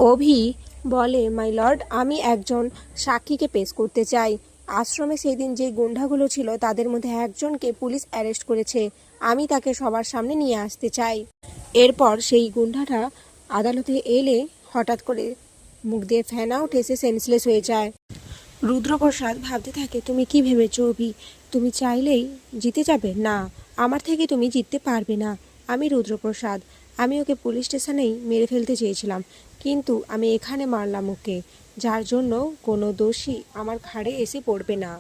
অভি বলে, my lord, আমি একজন সাক্ষীকে পেশ করতে চাই। আশ্রমে সেই দিন যে গুন্ডাগুলো ছিল তাদের মধ্যে একজনকে পুলিশ অ্যারেস্ট করেছে। আমি তাকে সবার সামনে নিয়ে আসতে চাই। এরপর সেই গুন্ডাটা আদালতে এলে হঠাৎ করে মুখ দিয়ে ফ্যান আউট এসে সেন্সলেস হয়ে যায়। রুদ্রপ্রসাদ ভাবতে থাকে, তুমি কি ভেবেছো অভি? তুমি চাইলেই জিতে যাবে? না, আমার থেকে তুমি জিততে পারবে না। আমি রুদ্রপ্রসাদ। আমি ওকে পুলিশ স্টেশনেই মেরে ফেলতে চেয়েছিলাম, কিন্তু আমি এখানে মারলাম ওকে, যার জন্য কোনো দোষী আমার ঘাড়ে এসে পড়বে না।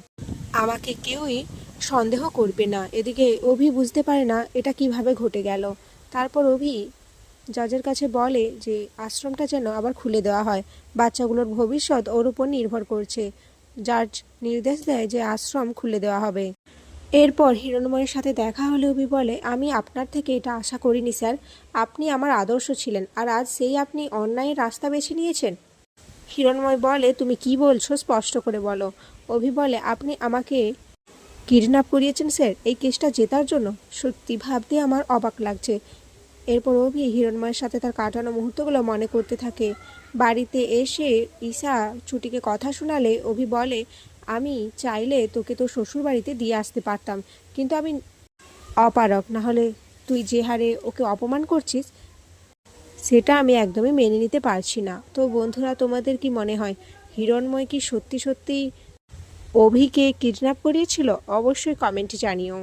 আমাকে কেউই সন্দেহ করবে না। এদিকে অভি বুঝতে পারে না এটা কিভাবে ঘটে গেল। তারপর অভি জাজের কাছে বলে যে আশ্রমটা যেন আবার খুলে দেওয়া হয়, বাচ্চাগুলোর ভবিষ্যৎ ওর উপর নির্ভর করছে। জাজ নির্দেশ দেয় যে আশ্রম খুলে দেওয়া হবে। এরপর হিরণময়ের সাথে দেখা হলে অভি বলে, আমি আপনার থেকে এটা আশা করিনি স্যার। আপনি আমার আদর্শ ছিলেন, আর আজ সেই আপনি অন্যায়ের রাস্তা বেছে নিয়েছেন। হিরণময় বলে, তুমি কি বলছো স্পষ্ট করে বলো। অভি বলে, আপনি আমাকে কিডন্যাপ করিয়েছেন স্যার এই কেসটা জেতার জন্য। সত্যি ভাবতে আমার অবাক লাগছে। এরপর অভি হিরণময়ের সাথে তার কাটানো মুহূর্তগুলো মনে করতে থাকে। বাড়িতে এসে ঈশা ছুটিকে কথা শোনালে অভি বলে, আমি চাইলে তোকে তোর শ্বশুর বাড়িতে দিয়ে আসতে পারতাম, কিন্তু আমি অপারক। না হলে তুই যে হারে ওকে অপমান করছিস সেটা আমি একদমই মেনে নিতে পারছি না। তো বন্ধুরা, তোমাদের কি মনে হয় হিরণময় কি সত্যি সত্যি অভিকে কিডন্যাপ করিয়েছিল? অবশ্যই কমেন্টে জানিও।